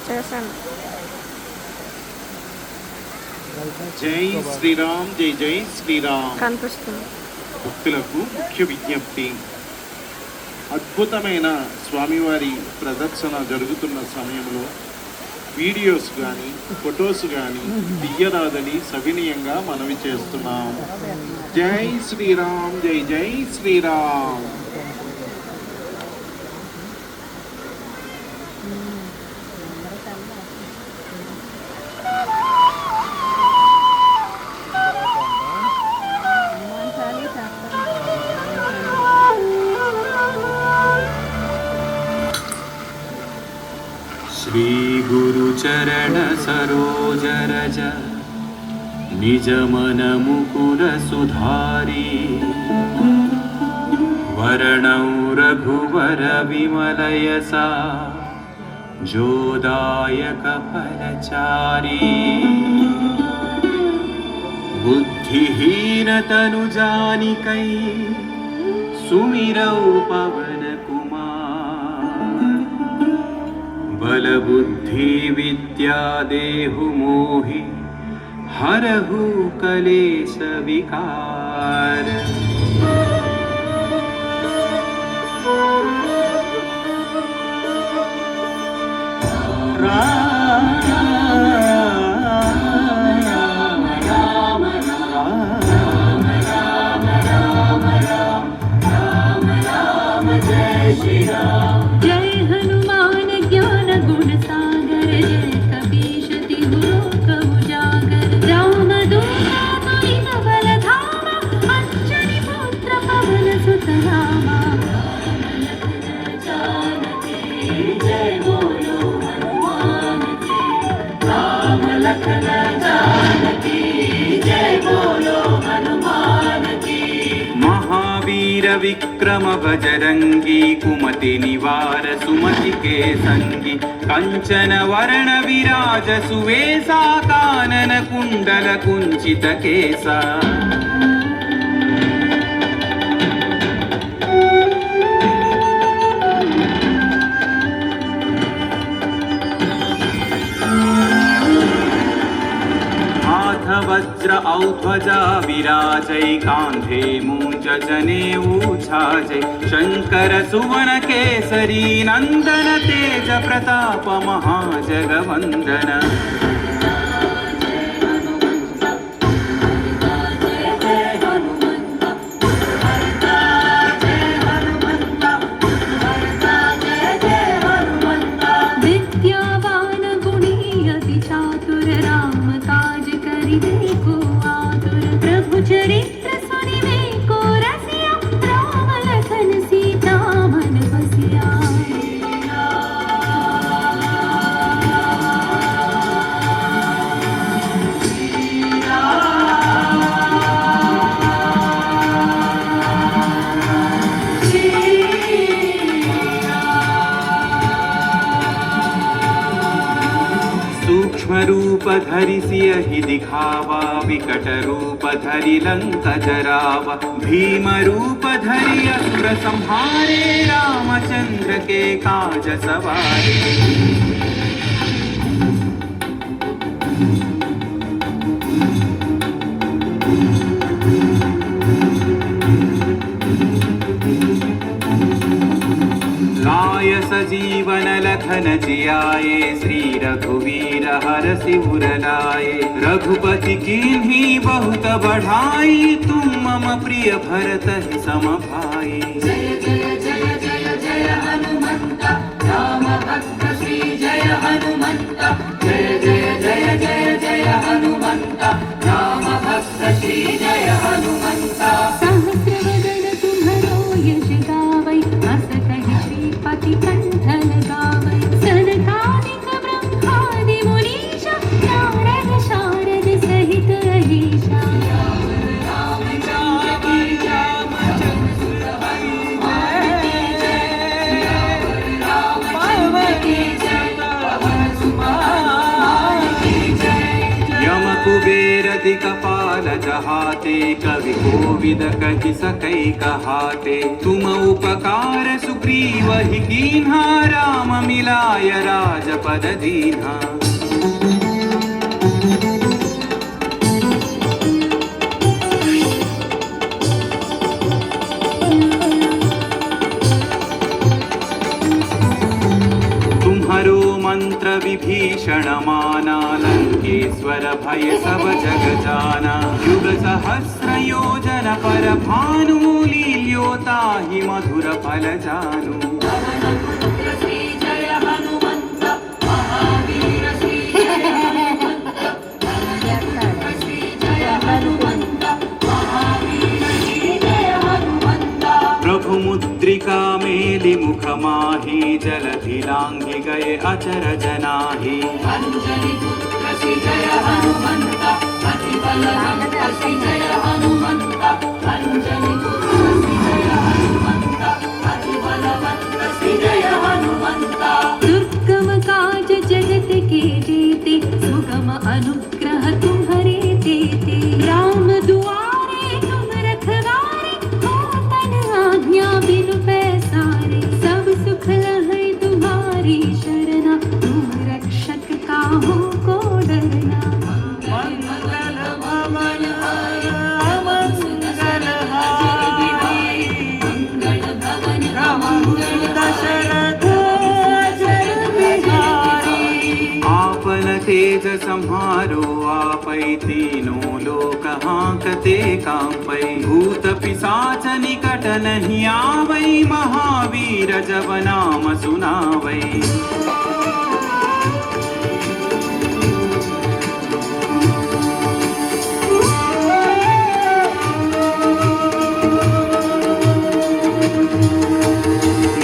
చేశాను. జై శ్రీరామ్, జై జై శ్రీరామ్. కనిపిస్తుంది. భక్తులకు ముఖ్య విజ్ఞప్తి, అద్భుతమైన స్వామివారి ప్రదర్శన జరుగుతున్న సమయంలో వీడియోస్ కానీ ఫొటోస్ కానీ తీయరాదని సవినీయంగా మనవి చేస్తున్నాం. జై శ్రీరామ్, జై జై శ్రీరామ్. श्री गुरु चरण सरोज रज निज मन मुकुर सुधारी वरणौ रघुवर विमल यसा जोदायक फलचारी बुद्धिहीन तनु जानिकै सुमिरौ पवन बल बुद्धि विद्या देहु मोहि हरहु कलेश विकार। महावीर विक्रम बजरंगी कुमति निवार सुमति के संगी कंचन वर्ण विराज सुवेशा कानन कुंडल कुंचित केसा वज्र औध्वजा विराजै कांधे मूंज जनेऊ छाजै शंकर सुवन केसरी नंदन तेज प्रताप महाजगवंदन प्रभु चरित्र सुनिवे को रसिया राम लखन सीता मन बसिया। सूक्ष्म रूप धरि सियहि दिखावा विकट रूप धरि लंक जरावा भीम रूप धरि असुर संहारे रामचंद्र के काज सवारे। लाय सजीवन लखन जियाए श्री रघुवीर हरषि उर लाए रघुपति कीन्ही बहुत बढ़ाई तुम मम प्रिय भरत सम भाई। जय जय जय जय जय हनुमंत राम भक्त श्री जय हनुमंत जय जय जय जय जय हनुमंत राम भक्त श्री जय हनुमंत। सहस्रवदन तुम्हरो यश गावै अस कहि श्रीपति कंठ लगावै सनकादिक ब्रह्मादि मुनीश नारद शारद सहित अहीशा। राम राम गाते कवि कोविद कहि सकै कहाते तुम उपकार सुग्रीव ही कीन्हा राम मिलाय राजपद दीन्हा तुम्हारो मंत्र विभीषण माना लंकेश्वर भय सब जग जाना युग सहस्र योजन पर भानु लील्योता ही मधुर फल जानू पवनपुत्र श्री जय हनुमंत महावीर श्री जय हनुमंत पवनपुत्र श्री जय हनुमंत महावीर श्री जय हनुमंत प्रभु मुद्रिका मेलि मुख माही जलधि लांघि गए अचर जनाहि अंजनी पुत्र श्री जय हनुमंत अति बलवंत श्री जय हनुमंत अंजनी पुत्र श्री जय हनुमंत अति बलवंत श्री जय हनुमंत दुर्गम काज जगत के जेते सुगम अनुग्रह तुम्हारे देते राम दुआरे तुम रखवारे हो तन आज्ञा बिनु पैसारे सब सुख लहै तुम्हारी शरणा तुम रक्षक काहू को डरना मंगल भवन मंगल हारी मंगल भवन मंगल दशरथ आपन तेज सम्हारो आपै तीनों लोक हांकते कांपै भूत पिशाच निकट नहीं आवै महावीर जब नाम सुनावै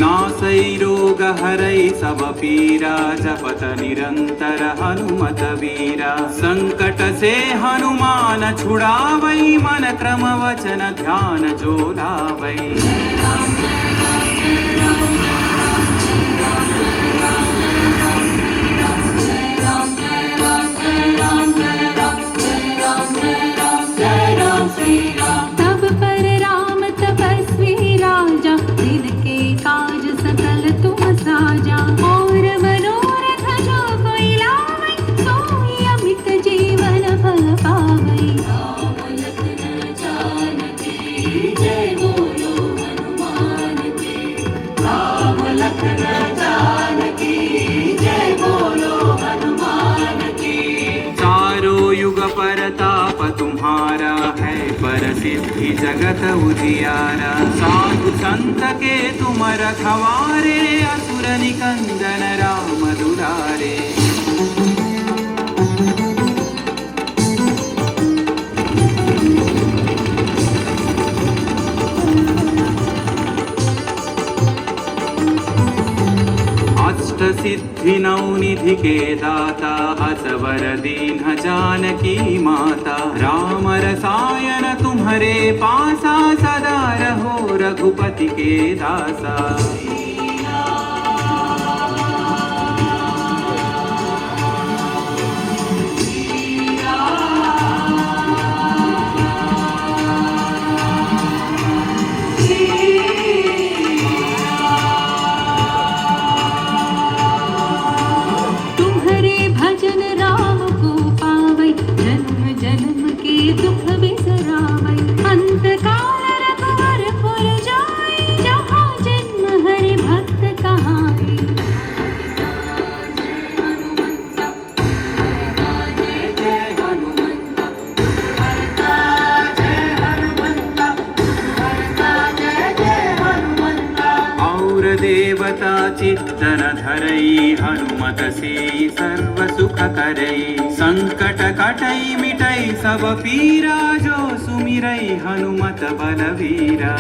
नासै रोग हरै सब पीरा जपत निरंतर हनुमत वीरा संकट से हनुमान छुड़ावै मन क्रम वचन ध्यान जो लावै तब पर राम तपस्वी राजा जिनके काज सकल तुम साजा और मनोरथ जो कोई लावै सोई अमित जीवन फल पावै राम लखन जानकी जय बोलो हनुमान की राम लखन जानकी जय बोलो हनुमान की चारों युग परताप तुम्हारा है पर सिद्धि जगत उजियारा साधु संत के तुम रखवारे असुर निकंदन राम दुलारे अष्ट सिद्धि नौ निधि के दाता असवर दीन जानकी माता राम रसायन तुम्हारे पासा सदा रहो रघुपति के दासा तुम्हारे भजन राम को पावै जन्म जन्म के दुख बिसरावै अंत काल रघुवर पुर जाई जहाँ जन्म हरि भक्त कहाई और देवता चित्तन धरई हनुमत से सर्व सुख करई संकट कटई मिटई सब पीरा जो सुमिरई हनुमत बलवीरा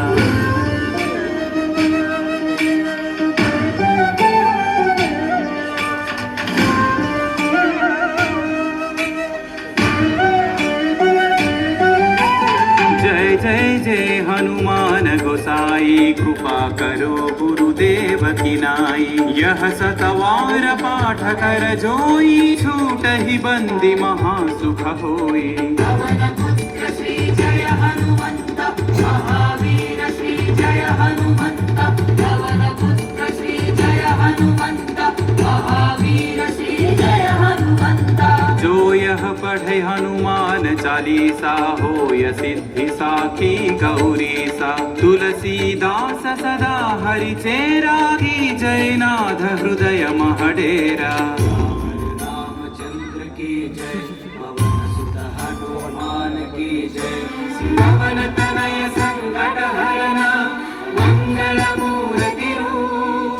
जय जय जय हनुमान गोसाई कृपा करो गुरुदेव की नाई यह सतवार पाठ कर जोई छूट ही बंदी महासुख होई पवन पुत्र श्री जय हनुमन्त महावीर श्री जय हनुमन्त पवनपुत्र श्री जय हनुमन्त महावीर श्री जय हनुमन्त। जो यह पढ़े हनुमान चालीसा होय सिद्धि साखी गौरीसा। तुलसीदास सदा हरि चेरा की जय नाथ हृदय महडेरा। रामचंद्र की जय पवन सुत हनुमान की जय। पवन तनय संकट हरण मंगल मूर्ति रूप।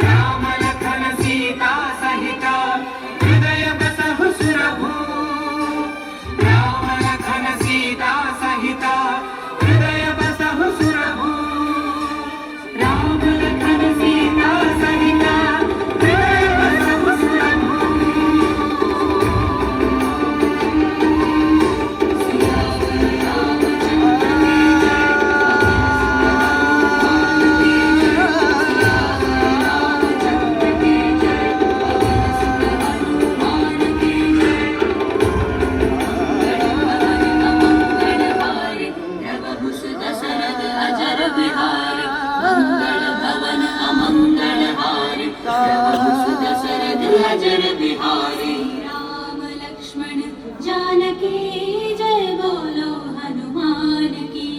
राम लखन सीता सहित हृदय बसहु सुरभूप। राम लखन सीता सहित हृदय बसहु सुरभूप। राम लखन सीता सहित हृदय बसहु सुरभूप। राम लक्ष्मण जानकी जय बोलो हनुमान की।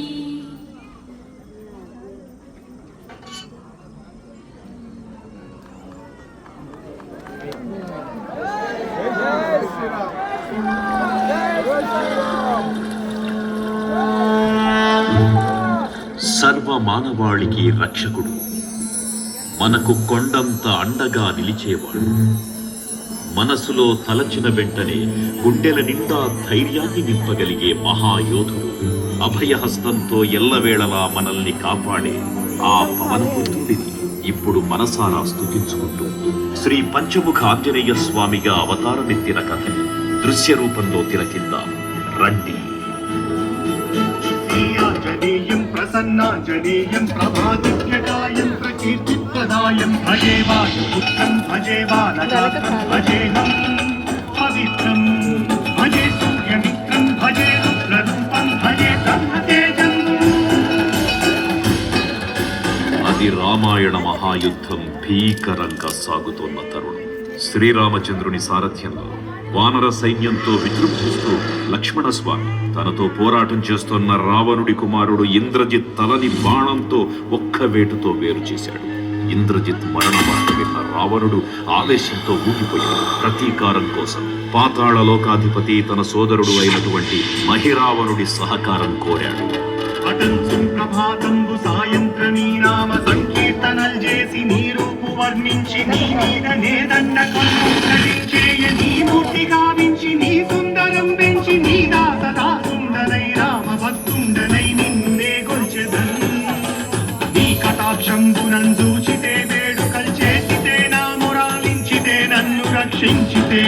సర్వ మానవాళికి రక్షకుడు, మనకు కొండంత అండగా నిలిచేవాడు. మనసులో తలచిన వెంటనే గుండెల నిండా ధైర్యాన్ని నింపగలిగే మహాయోధుడు. అభయహస్తంతో ఎల్లవేళలా మనల్ని కాపాడే ఆ పవనపుత్రుడిని ఇప్పుడు మనసారా స్తుతించుకుంటూ శ్రీ పంచముఖ ఆంజనేయ స్వామిగా అవతారమెత్తిన కథని దృశ్య రూపంలో తిలకిద్దాం రండి. ఆంజనేయం ప్రసన్నాంజనేయం ప్రభాదిత్యకాయం ప్రకీర్తిప్రదాయం భజే వాయుపుత్రం భజే బాలగాత్రం భజేహం పవిత్రం భజే సూర్యమిత్రం భజే రుద్రరూపం భజే బ్రహ్మతేజం. అది రామాయణ మహాయుద్ధం భీకరంగా సాగుతోన్న తరుణం. శ్రీరామచంద్రుని సారథ్యంలో వానర సైన్యంతో విజృంభిస్తూ లక్ష్మణస్వామి తనతో పోరాటం చేస్తున్న రావణుడి కుమారుడు ఇంద్రజిత్ తలని బాణంతో ఒక్క వేటుతో వేరు చేశాడు. ఇంద్రజిత్ మరణ వార్త విన్న రావణుడు ఆవేశంతో ఊగిపోయాడు. ప్రతీకారం కోసం పాతాళ లోకాధిపతి తన సోదరుడు అయినటువంటి మహిరావణుడి సహకారం కోరాడు. అటంసుం ప్రభాతంబు సాయంత్రమీ నామ సంకీర్తనల్ చేసి నీ రూపు వర్ణించి నీ మీద నేదండ కల్పించేయ నీ మూర్తి గావించి నీ సుందరం పెంచి నీ దాసదా సుందరై రామ భక్తుండనై నిన్నే గొల్చెదన్. నీ కటాక్షంబునం చూచితే వేడుకల్ చేసితే నా మురాలించితే నన్ను రక్షించితే.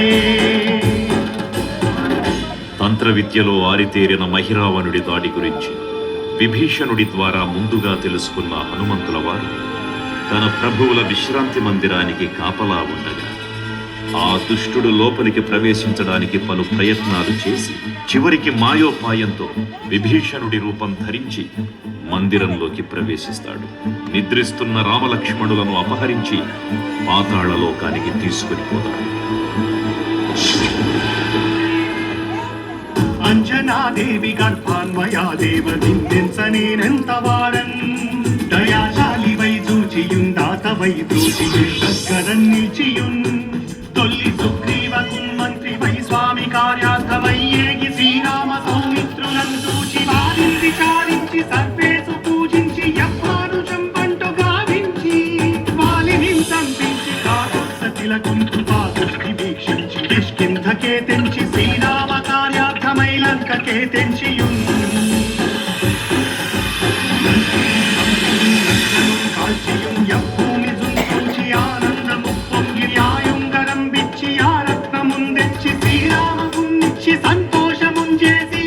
తంత్ర విద్యలో ఆరితేరిన మహిరావణుడి దాడి గురించి విభీషణుడి ద్వారా ముందుగా తెలుసుకున్న హనుమంతుల వారు తన ప్రభువుల విశ్రాంతి మందిరానికి కాపలా ఉండగా ఆ దుష్టుడు లోపలికి ప్రవేశించడానికి పలు ప్రయత్నాలు చేసి చివరికి మాయోపాయంతో విభీషణుడి రూపం ధరించి మందిరంలోకి ప్రవేశిస్తాడు. నిద్రిస్తున్న రామలక్ష్మణులను అపహరించి పాతాళ లోకానికి తీసుకుని పోతాడు. అంజనాదేవి గర్భాన్వయా దేవ నిందించనేనెంత వాడన్. దయాశాలి వై చూచియుందాత వై దూచియున్ దగ్గరన్ నిలిచియున్. తొల్లి సుగ్రీవకున్ మంత్రి వై స్వామి కార్యార్థమై ఏగి శ్రీరామ సౌమిత్రులను చూచి వారిని చారించి సర్వేసు పూజించి యప్మానుషం పంటు గావించి వాలిని సంపించి కాకొత్స తిలకుంటు పాదృష్టి వీక్షించి కిష్కింధకే తెంచి శ్రీరామ కార్యార్థమై లంకకే తెంచియున్. కాల్చియున్ యభూమి జుంచి ఆనందము పొంగిర్యాయుంగరం బిచ్చి ఆ రత్నముందెచ్చి శ్రీరామగున్నిచ్చి సంతోషముంజేసి.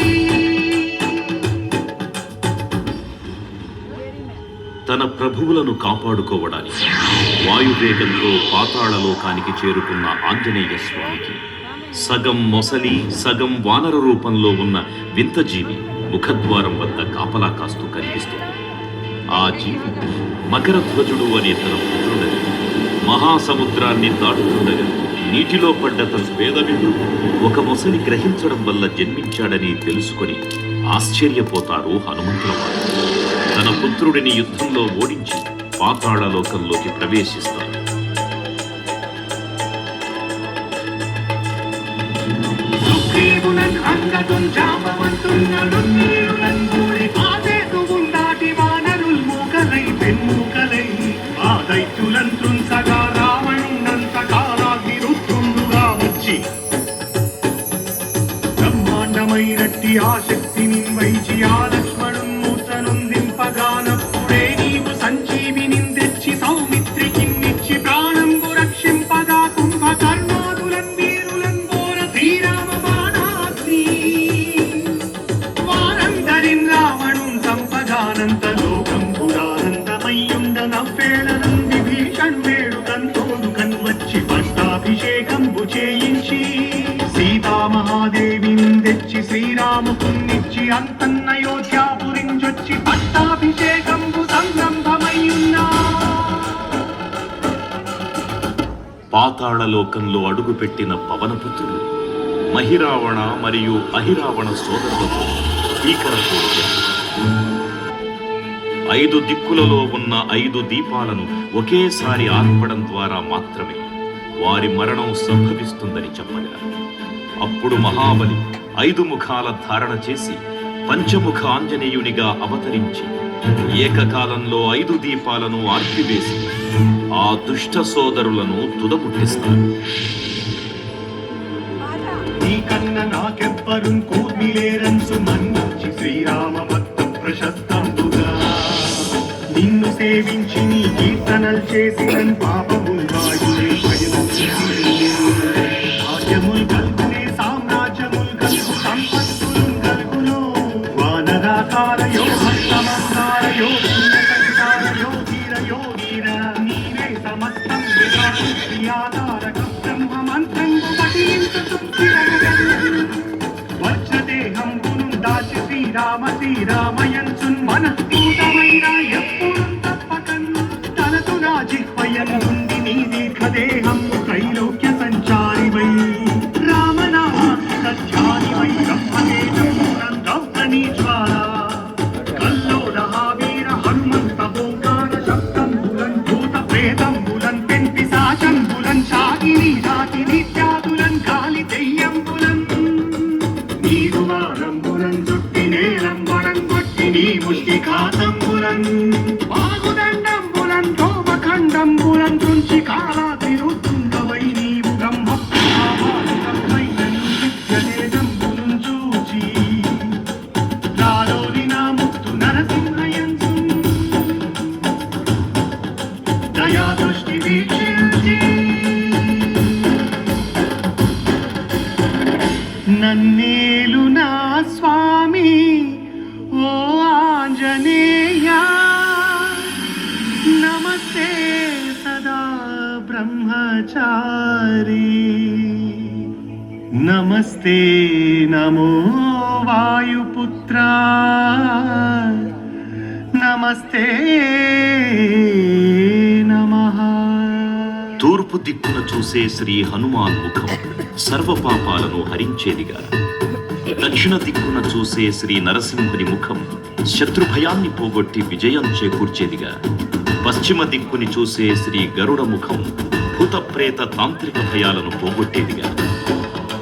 తన ప్రభువులను కాపాడుకోవడానికి వాయువేగంతో పాతాళ లోకానికి చేరుకున్న ఆంజనేయ స్వామికి సగం మొసలి సగం వానర రూపంలో ఉన్న వింత జీవి ముఖద్వారం వద్ద కాపలా కాస్తూ కనిపిస్తుంది. ఆ జీవి మకరధ్వజుడు అనే తన పుత్రుడని, మహాసముద్రాన్ని దాటుతుండగా నీటిలో పడ్డ తన పేదవిందు ఒక మొసలి గ్రహించడం వల్ల జన్మించాడని తెలుసుకొని ఆశ్చర్యపోతారు హనుమంతుల వారు. తన పుత్రుడిని యుద్ధంలో ఓడించి పాతాళలోకంలోకి ప్రవేశిస్తారు. సుగ్రీవులన్ అంగదున్ జాంబవంతున్ నలునీరులన్ గూడి ఆదేతువున్ దాటి వానరుల్ మూకలై పెన్ముకలై ఆ దైత్యులన్ త్రుంసగా రావణున్నంతకాలాగ్ని రుద్రుండుగా వచ్చి బ్రహ్మాండమైనట్టి ఆ శక్తిని వైచి ఆ లక్ష్మణున్ మూర్తనుందింపగానప్పుడే నీవు సంజీవిని తెచ్చి సౌమిత్రికిన్నిచ్చి ప్రాణంబు రక్షింపగా కుంభకర్ణాదులన్ వీరులన్ బోర శ్రీరామ బాణాగ్ని వారందరిన్ రావణున్ సంపగానంత లోకం పురానందమయ్యుండ నవ్వేళనం విభీషణు వేడుకంతోడు కన్వచ్చి పట్టాభిషేకంబు చేయించి సీతామహాదేవిని తెచ్చి శ్రీరాముకున్నిచ్చి అంతన్నయోధ్యాపురించొచ్చి పట్టాభిషేకంబు సంరంభమయ్యున్నా. పాతాళలోకంలో అడుగుపెట్టిన పవనపుత్రుడు మహిరావణ మరియు అహిరావణ సోదరులతో భీకర పోరు జరిగింది. 5 దిక్కులలో ఉన్న 5 దీపాలను ఒకేసారి ఆర్పడం ద్వారా మాత్రమే వారి మరణం సంభవిస్తుందని చెప్పగా అప్పుడు మహాబలి 5 ముఖాల ధారణ చేసి పంచముఖ ఆంజనేయునిగా అవతరించి ఏకకాలంలో 5 దీపాలను ఆర్పివేసి ఆ దుష్ట సోదరులను తుదముట్టిస్తారు. నీకన్న నాకెవ్వరున్ కూర్మిలేరన్సు మన్నించి శ్రీరామ భక్త ప్రశస్తంబుగా నిన్ను సేవించి నీ కీర్తనల్ చేసినన్ పాపముల్ వాయులే భాగ్యముల్ కల్గునే సామ్రాజ్యముల్ కల్గు సంపత్తులున్ కల్గులో వానరాకారయో భక్తమందారయో పుణ్యకవితారయో ధీరయో ధీర నీవే సమస్తం విధాతారకం బ్రహ్మ మంత్రంబు పఠించుతుం వజ్రదేహంబును దాచి శ్రీరామ శ్రీరామయన్సున్ మనఃపూతమైన ఎప్పుడు తప్పకన్ తనకు నా జిహ్వయన్ ఉంది నీ దీర్ఘదేహం త్రైలోక్య సంచారివై రామనామ సత్యానివై బ్రహ్మతేజం గౌతనీ జ్వాల కల్లోలహావీర హనుమంత ఓంకార శబ్దంబులన్ భూత ప్రేతంబులన్ పెన్పిశాచంబులన్ శాకిని రాతిని త్యాగులన్ గాలి దెయ్యంబులన్ నీరు వారంబులన్ చుట్టి నేలంబులన్ కొట్టి నీ ముష్టిఘాతంబులన్ వాగుదండంబులన్ ధూమఖండంబులన్ తుంచి కాలాగ్ని రుద్రుండవై నీవు బ్రహ్మ ప్రభావాయుధమైన నిత్యదేదంబులన్ చూచి రాలోని నా ముక్తు నరసింహయంసు దయా దృష్టి వీక్షించి నన్నేలు నా స్వామి ఓ ఆంజనేయ నమస్తే సదా బ్రహ్మచారి నమస్తే నమో వాయుపుత్ర నమస్తే నమః. తూర్పు దిక్కున చూసే శ్రీ హనుమాన్ ముఖం సర్వపాపాలను హరించేదిగా, దక్షిణ దిక్కున చూసే శ్రీ నరసింహుని ముఖం శత్రుభయాన్ని పోగొట్టి విజయం చేకూర్చేదిగా, పశ్చిమ దిక్కుని చూసే శ్రీ గరుడ ముఖం భూతప్రేత తాంత్రిక భయాలను పోగొట్టేదిగా,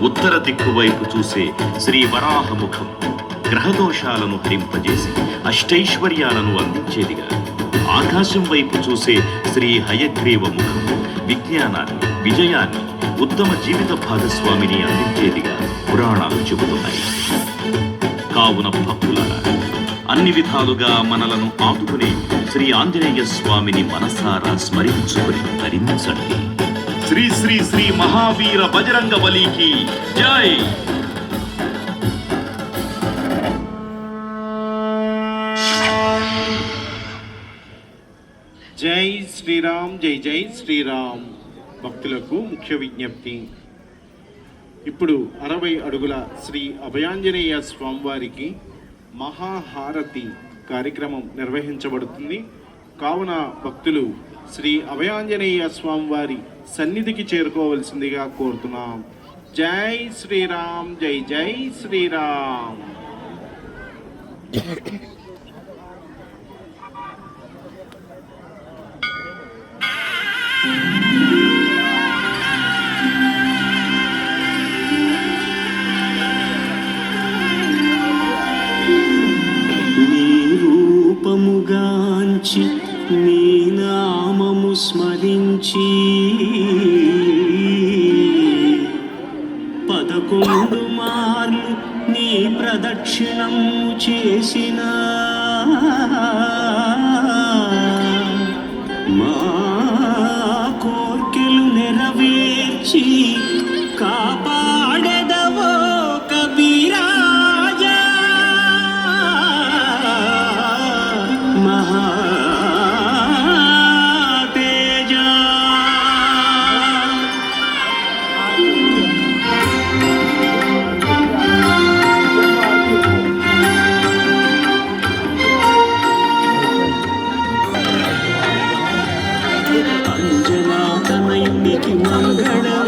ఉత్తర దిక్కు వైపు చూసే శ్రీ వరాహ ముఖం గ్రహదోషాలను హరింపజేసి అష్టైశ్వర్యాలను అందించేదిగా, ఆకాశం వైపు చూసే శ్రీ హయగ్రీవ ముఖం విజ్ఞానాన్ని, విజయాన్ని, ఉత్తమ జీవిత భాగస్వామిని అందించేదిగా పురాణాలు చెబుతున్నాయి. కావున భక్తులారా, అన్ని విధాలుగా మనలను ఆదుకునే శ్రీ ఆంజనేయ స్వామిని మనసారా స్మరించుకొని ధరించండి. శ్రీ శ్రీ శ్రీ మహావీర బజరంగ బలికి జై. జై శ్రీరామ్, జై జై శ్రీరామ్. భక్తులకు ముఖ్య విజ్ఞప్తి, ఇప్పుడు 60 అడుగుల శ్రీ అభయాంజనేయ స్వామివారికి మహాహారతి కార్యక్రమం నిర్వహించబడుతుంది. కావున భక్తులు శ్రీ అభయాంజనేయ స్వామివారి సన్నిధికి చేరుకోవలసిందిగా కోరుతున్నాం. జై శ్రీరామ్, జై జై శ్రీరామ్. రూపముగాంచి నీ నామము స్మరించి 11 మార్లు నీ ప్రదక్షిణము చేసిన మా